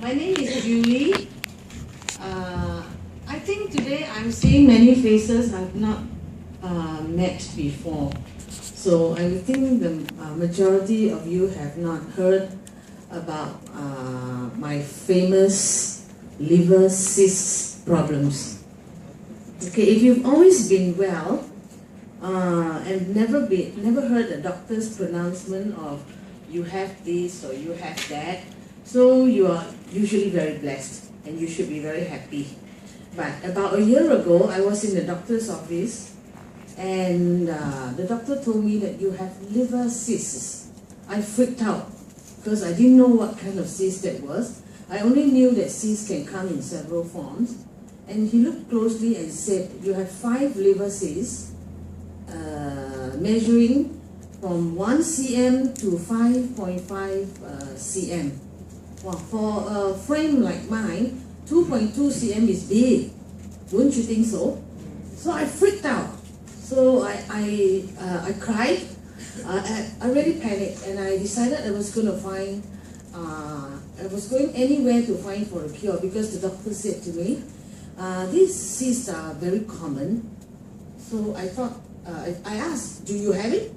My name is Julie. I think today I'm seeing many faces I've not met before. So I think the majority of you have not heard about my famous liver cysts problems. Okay, if you've always been well and never heard a doctor's pronouncement of you have this or you have that, so you are usually very blessed and you should be very happy. But about a year ago, I was in the doctor's office and the doctor told me that you have liver cysts. I freaked out because I didn't know what kind of cyst that was. I only knew that cysts can come in several forms. And he looked closely and said, you have 5 liver cysts measuring from 1 cm to 5.5 cm. Well, for a frame like mine, 2.2 cm is big. Wouldn't you think so? So I freaked out. So I cried. I really panicked, and I decided I was going to find, I was going anywhere to find for a cure, because the doctor said to me, these cysts are very common. So I thought, I asked, do you have it?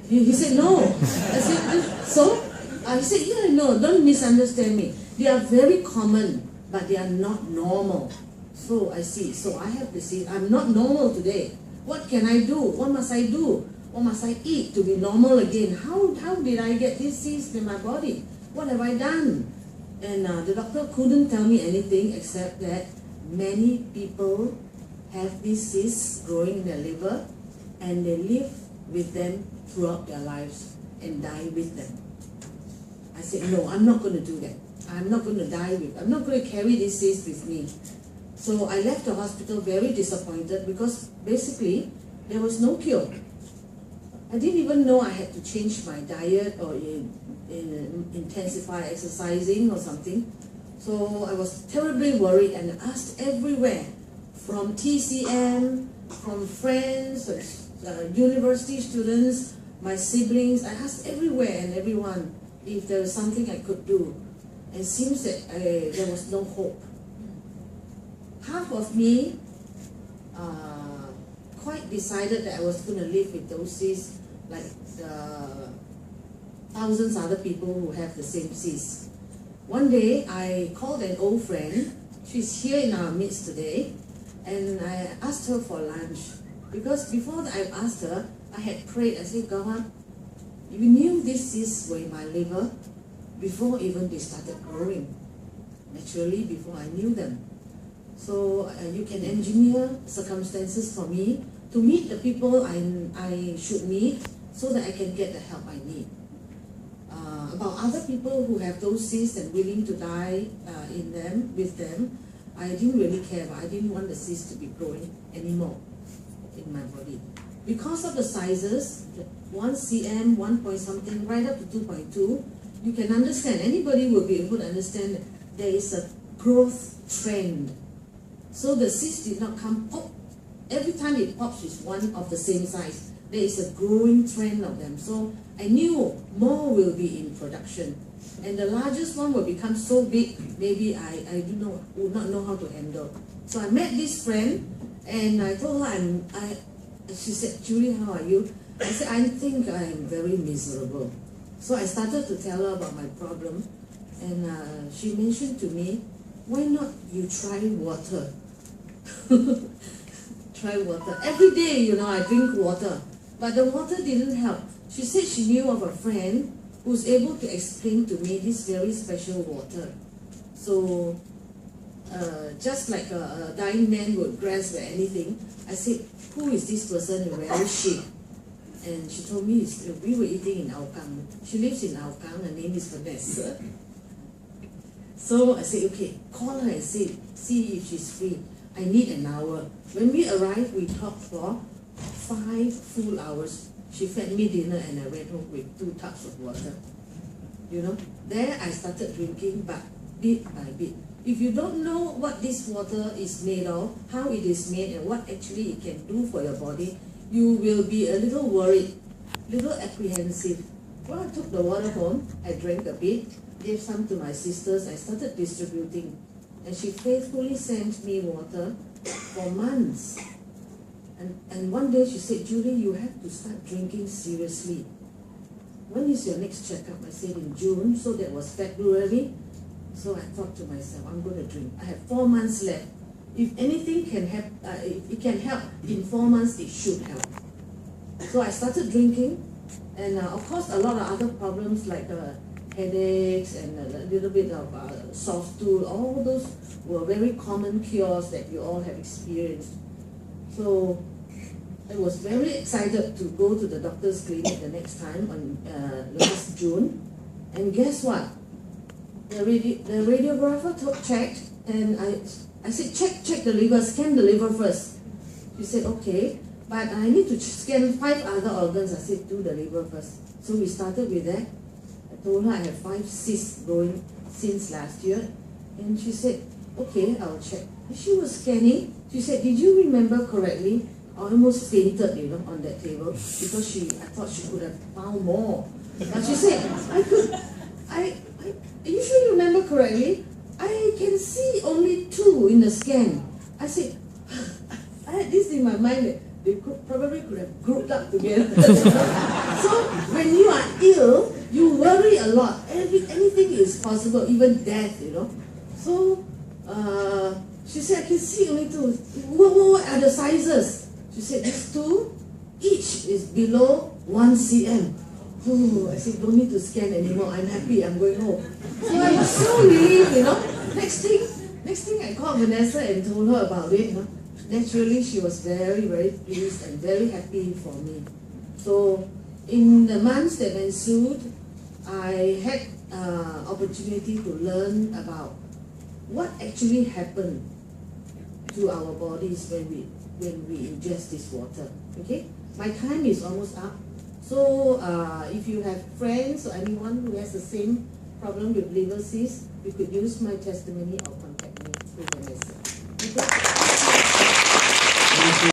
He said, no. I said, so? He said, yeah, no, don't misunderstand me. They are very common, but they are not normal. So I see, so I have the cyst. I'm not normal today. What can I do? What must I do? What must I eat to be normal again? How did I get this cyst in my body? What have I done? And the doctor couldn't tell me anything except that many people have these cysts growing in their liver and they live with them throughout their lives and die with them. I said, no, I'm not going to do that. I'm not going to die with, I'm not going to carry this cyst with me. So I left the hospital very disappointed because basically there was no cure. I didn't even know I had to change my diet or intensify exercising or something. So I was terribly worried and asked everywhere, from TCM, from friends, university students, my siblings. I asked everywhere and everyone if there was something I could do. It seems that there was no hope. Half of me quite decided that I was going to live with those cysts like thousands of other people who have the same cysts. One day I called an old friend. She's here in our midst today, and I asked her for lunch, because before I asked her, I had prayed. I said, God, you knew these cysts were in my liver before even they started growing, naturally, before I knew them. So you can engineer circumstances for me to meet the people I should meet so that I can get the help I need. About other people who have those cysts and willing to die with them, I didn't really care, but I didn't want the cysts to be growing anymore in my body. Because of the sizes, 1 cm, 1 point something, right up to 2.2, you can understand, anybody will be able to understand that there is a growth trend. So the cyst did not come pop. Every time it pops is one of the same size. There is a growing trend of them. So I knew more will be in production. And the largest one will become so big, maybe I would not know how to handle. So I met this friend and I told her, she said, Julie, how are you? I said, I think I'm very miserable. So I started to tell her about my problem, and she mentioned to me, why not you try water? Try water. Every day, I drink water, but the water didn't help. She said she knew of a friend who's able to explain to me this very special water. So, just like a dying man would grasp at anything, I said, who is this person? Where is she? And she told me, we were eating in Aokang. She lives in Aokang, her name is Vanessa. So I said, okay, call her and see if she's free. I need an hour. When we arrived, we talked for 5 full hours. She fed me dinner and I went home with 2 tubs of water. There I started drinking, but bit by bit. If you don't know what this water is made of, how it is made, and what actually it can do for your body, you will be a little worried, little apprehensive. Well, I took the water home, I drank a bit, gave some to my sisters. I started distributing, and she faithfully sent me water for months. And one day she said, Julie, you have to start drinking seriously. When is your next checkup? I said in June, so that was February. So I thought to myself, I'm going to drink. I have 4 months left. If anything can help, if it can help in 4 months, it should help. So I started drinking, and of course a lot of other problems like headaches and a little bit of soft stool, all those were very common cures that you all have experienced. So I was very excited to go to the doctor's clinic the next time on last June, and guess what? The radiographer checked, and I said, check the liver, scan the liver first. She said, okay, but I need to scan 5 other organs. I said, do the liver first. So we started with that. I told her I have 5 cysts growing since last year, and she said, okay, I'll check. She was scanning. She said, did you remember correctly? I almost fainted, on that table, because I thought she could have found more. But she said, you sure you remember correctly? I can see only 2 in the scan. I said, I had this in my mind that they probably could have grouped up together. So when you are ill, you worry a lot. Anything is possible, even death, So she said, I can see only 2. What are the sizes? She said, these 2, each is below 1 cm. Oh, I said, don't need to scan anymore. I'm happy. I'm going home. So I was so relieved, Next thing I called Vanessa and told her about it. Naturally, she was very, very pleased and very happy for me. So in the months that ensued, I had opportunity to learn about what actually happened to our bodies when we ingest this water. Okay, my time is almost up. So if you have friends or anyone who has the same problem with liver cysts, you could use my testimony or contact me through Vanessa. Okay?